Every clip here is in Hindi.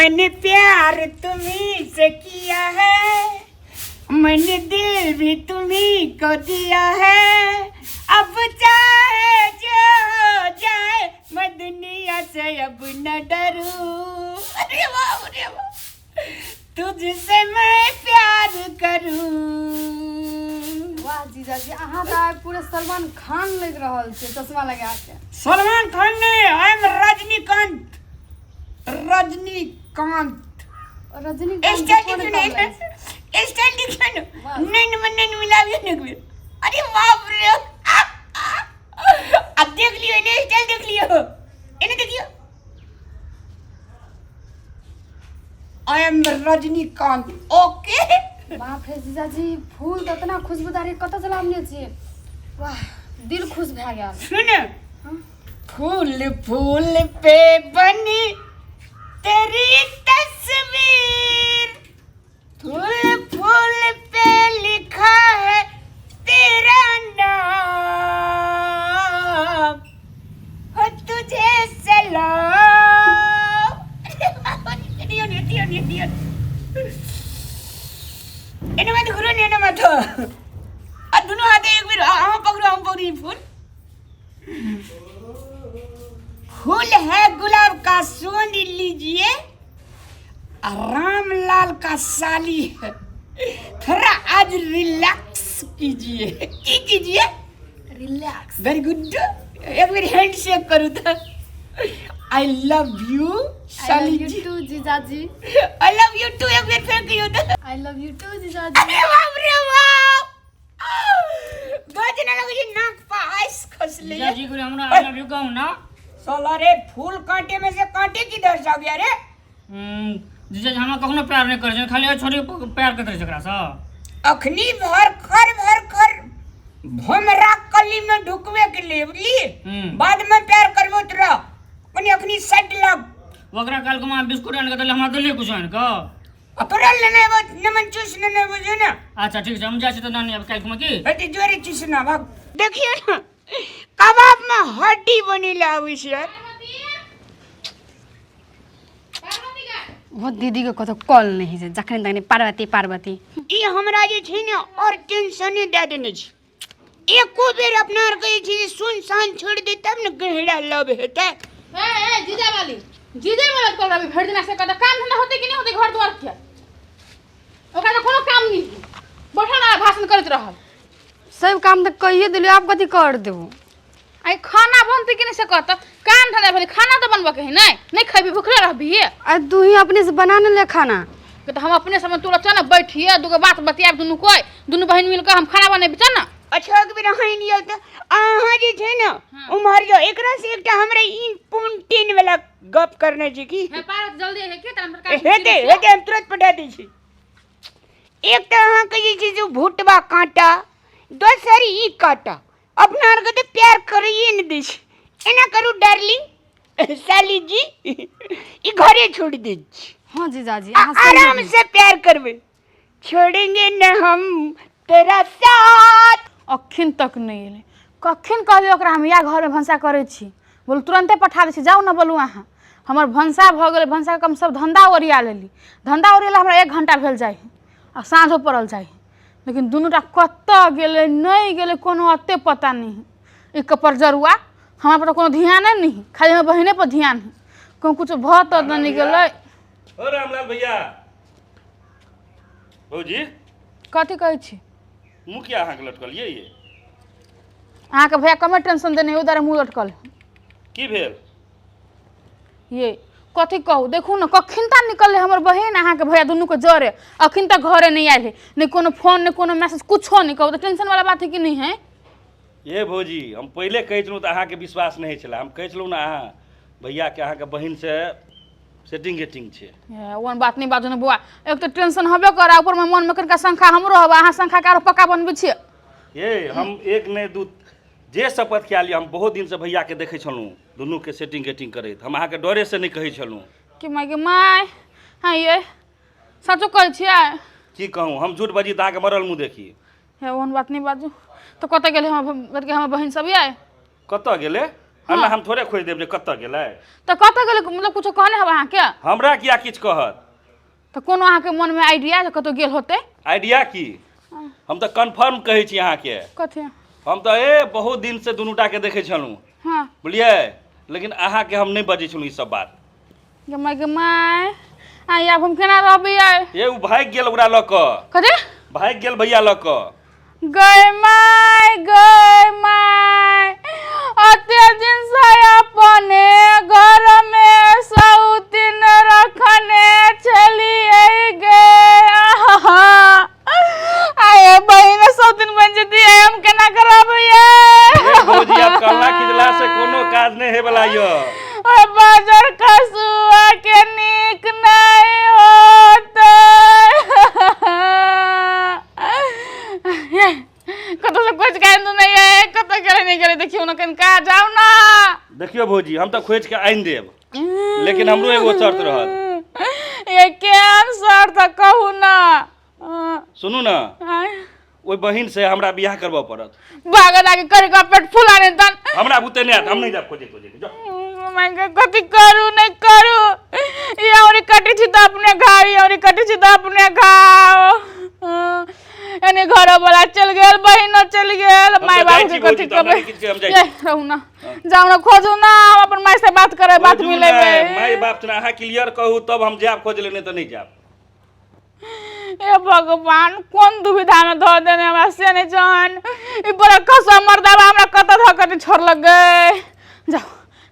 मैंने प्यार तुम्ही से किया है, मैंने दिल भी तुम्ही को दिया है, अब चाहे जो हो जाए मैं दुनिया से अब न डरूं। अरे वाह तुझसे मैं प्यार करूं। वाह जीजा जी, अहाँ तो पूरे सलमान खान लग रहल छै चश्मा लगा के। सलमान खान ने, आई एम रजनीकांत। नहीं मिलाविए। अरे बाप रे, अब देख लियो इन्हें, स्टाइल देख लियो, इन्हें देखियो। I am Rajinikanth. ओके बाप रे जीजा जी, फूल तो इतना खुशबूदार कत से लावने छियै। वाह, दिल खुश भए गेल। सुन, फूल फूल पे बनी तेरी तस्वीर, फूल फूल पे लिखा है तेरा नाम, हो तुझे सलाम। एने मत घुरो, एने मत। आ दोनों हाथे एक बार हम पकड़ो फूल। फूल है गुलाब का, सुन लीजिए, रामलाल का साली है, थोड़ा आज रिलैक्स कीजिए। कीजिए रिलैक्स। Very good. एक बार हैंड शेक करो तो। आई लव यू साली जी। टू जीजा जी। आई लव यू टू, एक बार फेंक दियो तो। आई लव यू टू जीजा जी। अरे बाप रे बाप, गजना लगे नाक पर आइस खस ले। जीजा जी को हमरा आई लव यू कहूं ना। साला रे, फूल कांटे में से कांटे किधर से आ गया रे? जीजा जी हमरा कखनो प्यार नहीं करे, खाली छोरी प्यार करते एकरा से। अखनी भर खर भमरा कली में ढुकवे के लिए बुझली, बाद में प्यार करबो तोरा अपनी अखनी सेट लग। ओकरा काल को मां बिस्कुट आन के देले, हमरा देले कुछ आन के। अपरल लेने वो नमन चूस लेने बुझो ना। अच्छा ठीक है, हम जाए तो नानी अब काल को की हटी जोरे चूसना भाग। देखिए ना, कबाब में हड्डी बनीला विषय। वो दीदी के कतो कॉल नहीं छै, जखन तखन पार्वती। ई हमरा जे छै ने और टेंशन दे देने छै। एको बेर अपना आर के जे सुनसान छोड़ दे तब न गहरा लव हेतै। ए जीजा वाली कोला भी भेड़ दिना से कदा काम धंधा होते कि नहीं होते घर द्वार के। ओकरा कोनो काम नहीं, बैठल आ भाषण करत रहल। सब काम तो कहिए दिलियो, आप कथी कर देबो? आई खाना बनते कि नहीं से कहत, काम धंधा भले खाना तो बनबा के है नहीं खइबी भूखले रहबी। आ तू ही अपने से बना ले खाना के तो हम अपने समय तोरा चल बैठिए, दुगो बात बतियाब, दुनू बहन मिलकर हम खाना बनेबी चल ना। अच्छा एक बेर हां लियो त अहाँ जे छै न उम्हर जो एकरा से एकटा हमरा इन पुंटिन वाला गप करने छै की। है पारत जल्दी है के त हमरा हेते हम तुरंत पटा दै छी। एक त अहाँ के जे छै जो भुटबा कांटा, दोसर ई कांटा, अपना आर के त प्यार करिए न दै छै। एना करू डार्लिंग साली जी, ई घरे छोड़ दे छी। हां जीजा जी, आराम से प्यार करबे, छोड़ेंगे न हम तेरा साथ। अखिन तक नहीं एले, कखिन कहबे ओकरा हम या घर में भंसा करे छी, बोल तुरंते पठा दे छी। जाऊ ना बोलू अहाँ, हमर भंसा भ गेल, भंसा कम सब धंधा ओरिया लेली। धंधा ओरियाला हमरा 1 घंटा भेल जाय आ साँझो पड़ल जाय, लेकिन दुनूटा कत्ता गेले नहीं गेले कोनो अते पता नहीं। ई कपर जरुआ हमरा पर कोनो ध्यान नहीं, खाली हमर बहिने पर ध्यान है। को कुछ भ त नहीं गेले। ओ रामलाल भैया, भौजी कथी कहै छी? मुखिया अहाँ के लटकल ये अहाँ के भैया कमे टेंशन देने उधर मुंह लटकल की भेल? ये कथी कहू, देखू ना कखिनता निकल हमर बहन अहाँ के भैया दुनू के जरे, अखिन तक घरे नहीं आयल है, नहीं कोनो फोन नहीं कोनो मैसेज कुछो नहीं। कहू तो टेंशन वाला बात है कि नहीं है? ये भौजी हम पहले कहि छलहुँ तो अहाँ के विश्वास नहीं छला। हम कहि छलहुँ ना अहाँ भैया के अहाँ के बहन से सेटिंग छै। ओन बात नहीं बाजू ना बुआ, एक तो टेंशन हबे करा, ऊपर में मन में कनका शंखा हमरो हबा, अहाँ शंखा के आरो पक्का बनबे छियै। ये हम एक नहीं दू जे शपथ कए लिया, हम बहुत दिन से भैया के देखे छलहुँ दुनू के सेटिंग करैत। हम अहाँ के डरे से नहीं कहि छलहुँ कि माय हाँ ये सचो कहै छियै। की कहूँ, हम झूठ बजी तो अहाँ के मरल मुँह देखी। ओन बात नहीं बाजू। तो कतऽ गेलै हमर बहिन सब ये? कतऽ गेलै? अन्ना हम थोड़े खोज देब जे कतऽ गेलै। तो कतऽ गेलै मतलब कुछो कहने हब अहाँके? हमरा किया किछु कहत? तो कोनो अहाँके मन में आइडिया जे कतौ गेल होते? आइडिया की? हम तऽ कन्फर्म कहै छी अहाँके। कथी? हम तऽ बहुत दिन से दुनूटा के देखै छलहुँ, हाँ बुझलियै, लेकिन अहाँके हम नहीं बजै छलहुँ ई सब बात। गे माय आई आब हम केना रहबियै? ये उ भागि गेल ओकरा लऽ कऽ, कथी? भागि गेल भैया लऽ कऽ। गए माय अते दिन से अपने घर में सौतीन रखने चलिए गे। आए बहिन सौतीन बन जती हम केना करब ये भौजी अब कल्ला खिजला से कोनो काज नहीं है वाला यो। ओए बाजार कसुआ के नीक नहीं होते। कतो से कुछ कहन तो नहीं है, कतो करे नहीं करे देखियो ना कन का जाओ ना। देखियो भौजी हम तो खोज के आइन देब, लेकिन हमरो एगो शर्त रहत। ये केहन शर्त कहू ना। सुनू ना, ओइ बहिन से हमरा बियाह करबऽ पड़त। भागत आके करे का पेट फुलाने तन हमरा बुते नहीं आत, हम नहीं जाब खोजे जाओ। मैं कथी करू नहीं करू, ये औरी कटी छी तो अपने घाव, ये औरी कटी छी तो अपने घाव। एने घर वाला चल गेल, बहिनो चल गेल, माय बाप के कथी करबे? ये रहू ना, जाओ ना खोजू ना, हम अपन माय से बात करे, बात मिलेबे। माय बाप से अहाँ क्लियर कहू तब हम जाब खोज ले, नहीं तो नहीं जाब। ए भगवान कोन दुविधा में धो देने हमरा से नहीं जान। ई बड़ा कसम मर्दावा हमरा कत ध कत छोड़ लग गए। जाओ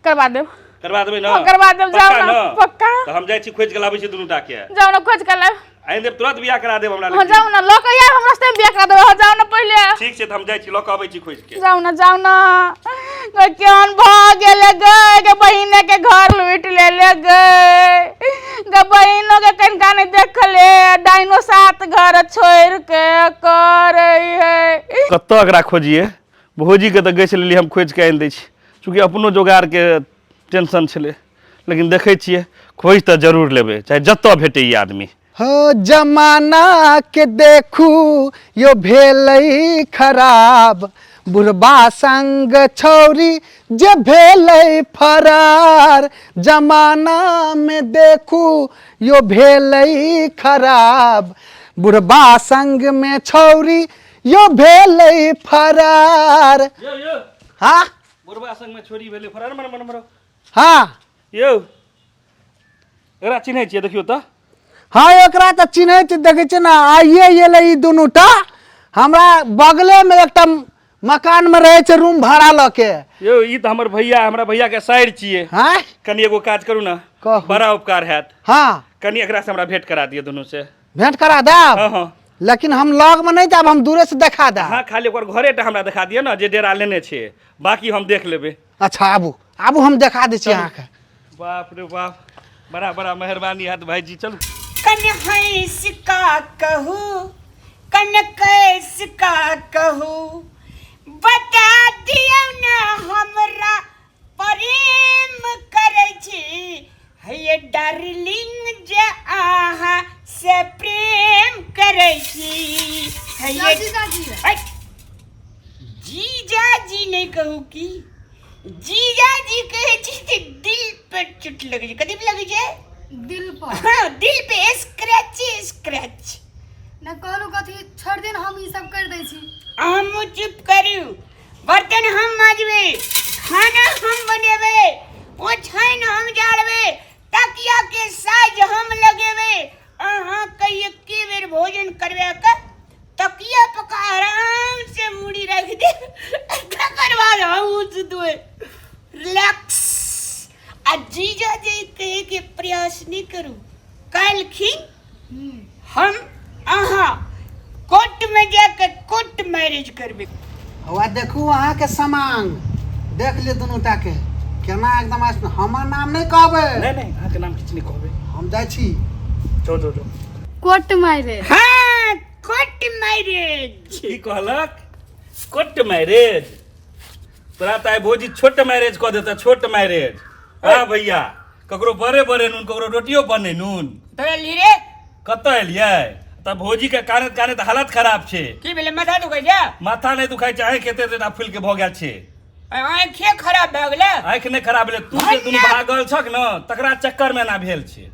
करवा देब, करवा देबै ना? हाँ, करवा देब, जाओ ना पक्का। तो हम जाइ छी खोज के लाबै छी दुनू टा के। जाओ ना खोज के लाब, आइन देब, तुरंत बियाह करा देब हमरा हाँ लग। जाओ ना लोक यार हम रास्ते में बियाह करा देब, जाओ ना पहले। ठीक छै त हम जाइ छी, लऽ कऽ आबै छी खोज के। जाओ ना केहन भ गेले गए के बहिने के घर लूट ले गए गे, बहिनो के कनका नहीं देखले, डाइनो सात घर छोड़ के करे है। कतऽ एकरा खोजिए? भौजी के तऽ गैस लेली हम खोज के आनि दै छी, चूँकि अपनो जोगाड़ के टेंशन छलै, लेकिन देखै छियै खोज तऽ जरूर लेबै, चाहे जतऽ भेटै ई आदमी। हो जमाना के देखू यो भेलै खराब, बुढ़बा संग छौरी जे भेलै फरार। जमाना में देखू यो भेलै खराब, बुढ़बा संग में छौरी यो भेलै फरार। यो हाँ बुढ़बा संग में छोरी भेलै फरार, मरो हाँ यो एकरा चिन्है छियै? देखियौ तऽ। हाँ एकरा तऽ चिन्हैत देखै छै ना, आइए एलै ई दुनूटा। हमरा बगले में एकटा मकान में रहे छै रूम भाड़ा लऽ के। यो ई तऽ हमर भैया, हमरा भैया के साइर छियै। हाँ कनी एगो काज करू ना, कहू। बड़ा उपकार हैत, हाँ कनी एकरा से हमरा भेंट करा दिअ दुनू से। भेंट करा देब, हाँ हाँ लेकिन हम लग में नहीं जाब, हम दूरे से देखा देब। हाँ, खाली ओकर घरे टा हमरा देखा दिअ ना जे डेरा लेने छै, बाकी हम देख लेबै। अच्छा आबू आबू हम देखा दै छी अहाँके। बाप रे बाप, बड़ा बड़ा मेहरबानी हैत भाईजी, चलू। कन हंस का कहू, कन कैस का कहू, बता दियौ ना हमरा प्रेम करै छी। हे डार्लिंग जे अहाँ से प्रेम करै छी। हे जीजाजी नहीं कहू की, जीजाजी कहै छी तऽ दिल पे चोट लगै छै। कथी पे लगै छै? दिल पर। हाँ, दिल पे स्क्रैच। ना कहलू कथी छोड़ दिन हम ई सब कर दै छी। हम चुप करू, बर्तन हम माजबे, खाना हम बनेबे, ओछैन हम जाड़बे, तकिया के साज हम लगेबे। अहाँ के एके बेर भोजन करबे के तकिया पर आराम से मुड़ी रख दे, तकर बाद हम सुतबे रिलैक्स। आ जीजा जी कहे के प्रयास नहीं करू, कल खिन हम अहाँ कोर्ट में जाकर कोर्ट मैरिज करबे। हुआ देखू अहाँ के सामान देख ले दुनूटा के केना एकदम हमर नाम नहीं कहबै। नहीं अहाँ के नाम किछु नहीं कहबै, हम जाइ छी। जो कोर्ट मारे। हाँ, कोर्ट मैरिज। की कहलक? Court marriage? तोरा तऽ भौजी छोट मैरेज कऽ देता, छोट मैरेज। हाँ भैया, ककरो बड़े बड़े नून, ककरो रोटियो बने नून। तो एली रे कतऽ एलियै? तऽ भौजी के कानैत हालत खराब छै। की भेलै? माथा दुखाइ छै? माथा नहीं दुखाइ छै, आँखि एते फूल के भऽ गेल छै। आँखे खराब भए गेलै। आँखि नहि खराब भेलै, तू जे दुनू भागल छक न तकरा चक्कर में ना भेल छै।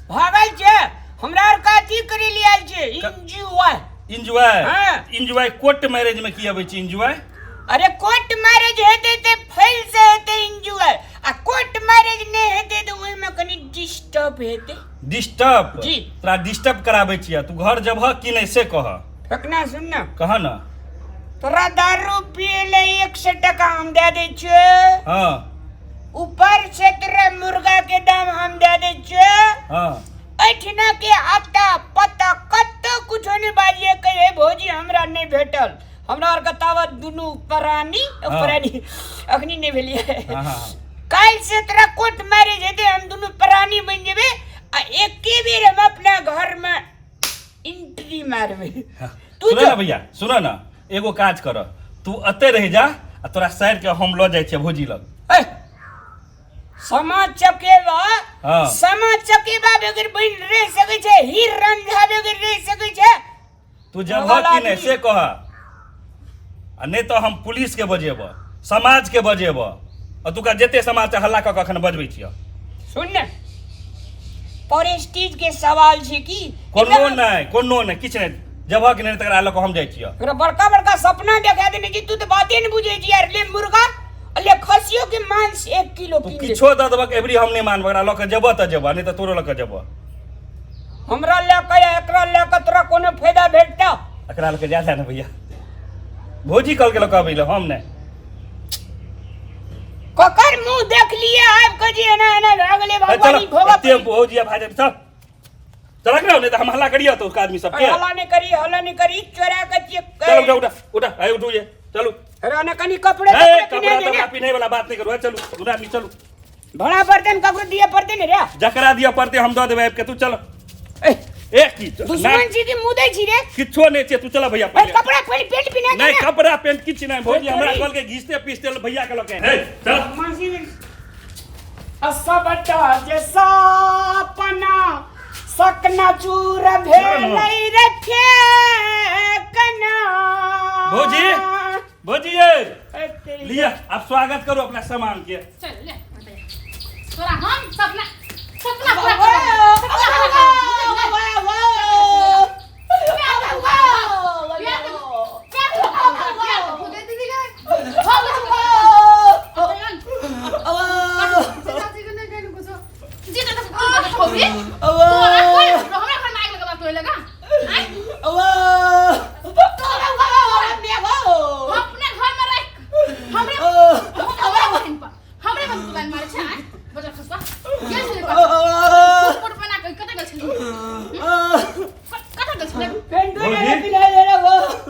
भागल छै हमरा आर कथी करे लिए आयल छै? एंजॉय एंजॉय हाँ। एंजॉय कोर्ट मैरिज में की अबै छै एंजॉय? अरे कोर्ट मैरिज हेतै तऽ फैल से हेतै एंजॉय, आ कोर्ट मैरिज नहीं हेतै तऽ ओहि में कनी डिस्टर्ब हेतै। डिस्टर्ब जी। तोरा डिस्टर्ब कराबै छियै, तू घर जबह कि नहीं से कह। फेकना सुन ना, कह न। तोरा दारू पिए ले 100 टका हम दे दै छियै, हाँ ऊपर से तोरा मुर्गा के दाम हम दे दै छियै, हाँ ऐठना के आता पता कत्तो कुछ नहीं बाजिए कहे भौजी हमरा नहीं भेटल। हमरा आर कतावत दुनू प्राणी अखनी नहीं भेलिए। हाँ हाँ काल से तोरा कोर्ट मैरिज हेतै, हम दुनू प्राणी बन जेबै आ एके बेर हम अपना घर में एंट्री मारबै। तू सुन ना भैया, सुन ना, एगो काज कर, तू अते रह जा आ तोरा साइड के हम लऽ जाइ छियै भौजी लग। समाज चकेबा हाँ। समाज चकेबा बगैर बन रह सकै छै, हीर रंझा बगैर रह सकै छै? तू जबह कि नहीं से कह, आ नहीं तो हम पुलिस के बजेब, समाज के बजेब, और तुका जते समाज से हल्ला कऽ अखन बजबै छियै। सुन ने, प्रेस्टीज के सवाल छै की? कोनो नहीं किछ नहीं, जबह कि नहीं तकरा लऽ कऽ हम जाइ छियै। तोरा बड़का बड़का सपना देखा देने छी, तू तो बाते नहीं बुझे छी यार। ले मुर्गा ले खसियो के मांस 1 किलो तू कीन दे। किछो दऽ देबक एबरी हम नहीं मानब, एकरा लऽ कऽ जेबह तऽ जेबह, नहीं तऽ तोरो लऽ कऽ जेबह। हमरा ले के एकरा ले के तोरा कोनो फायदा भेटता? एकरा लऽ कऽ जा ना भैया, भौजी कल के लऽ कऽ अबै लए हम नहीं। ककर मुंह देख लिए आब के जे एना एना भए गेलै चलो भगवानी भोगा ते भौजी आ भाई चल चल रख नहीं तो हम हल्ला करियो तो आदमी सब के। हल्ला नहीं करी चोरा के चेक चल उठा उठा उठा आए उठो ये चलो। अरे ना कनी कपड़े ए किने कपड़ा देने तो पीने वाला बात नहीं करो, चलो दुनू आदमी चलो। भड़ा बर्तन ककरो दिए पड़ते ने रे? जकरा दिया पड़ते हम दऽ देबै के, तू चल। ए की दुश्मन छी की मुदे छी रे? किछो नहीं छै, तू चल भैया ए पहले। कपड़ा पहले पेंट पिना नहीं कपड़ा पेंट किछ नहीं, भौजी हमरा थोड़ी। कल के घिसते पीसते भैया के लके ए चल। मासी असा बटा जैसा पना सकना चूर भेलै रे फेकना। भौजी भौजी ये लिया, आप स्वागत करो अपना सामान के। चल ले तोरा हम सपना सपना पूरा वाह, कर सपना पूरा कर। वाह, वाह,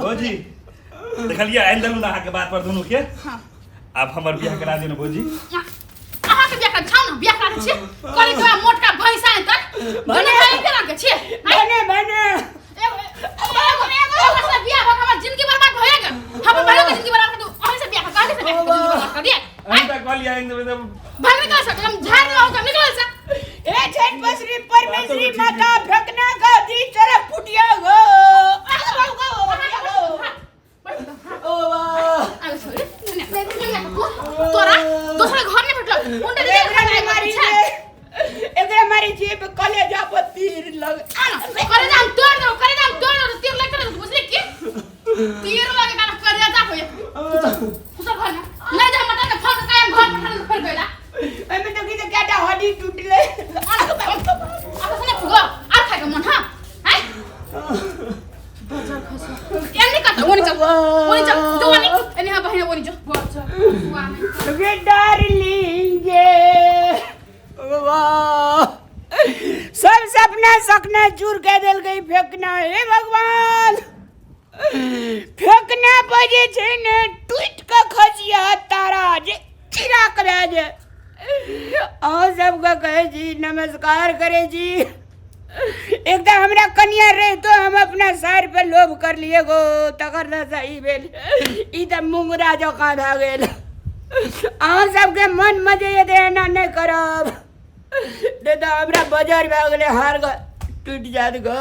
भौजी देखलिए अंदर नहा के बात पर दोनों के। आप हमर बियाह करा देना भौजी। अहाँ के बियाह कर छाउ न बियाह करे छी करे के मोटका भैंसा है तक बने खाली करा के छी बने एगो बियाह भक हमर जिंदगी बर्बाद होएगा। हम बड़े के जिंदगी बर्बाद कर दू, हम से बियाह कर दे से जिंदगी बर्बाद कर दिए। हम तक कहलिए इंदर भाग निकल सक हम झाड़ रहो का निकल सा ए छठ बसरी परमेश्वरी माता फेंकना का दी तरफ फुटिया गो। तोरा दूसरा घर में भेटल उनके एकरा मारी जेब कलेजा पर तीर लग। करे नाम तोड़ दो तीर लग कर बुझले की तीर लगे का कर जा होए दूसरा घर में ले जा मत के फस कायम घर में फिर गइला एमे तो की तो केटा हड्डी टूटले। अब सुने फुगो आ खा के मन हां है बाजार खस एने का ओनी चल जो ओनी एने हा बहिना ओनी जो गे डार्लिंग गे वाह सब सपना सकना चूर के देल गई फेंकना। हे भगवान फेंकना बजे छै ने टूट के खसिया तारा जे चिराक भए जे। अहाँ सबके कहै छी नमस्कार करै छी। एकदम हमरा कनिया रहे तो हम अपना सर पे लोभ कर लिए गो तकर न सही भेल। ई त मुंगरा जकाँ भए गेल। अहाँ सबके मन मजे ये तऽ एना नहि करब नहि तऽ हमरा बाजार भए गेलै हार टूटि जायत गो।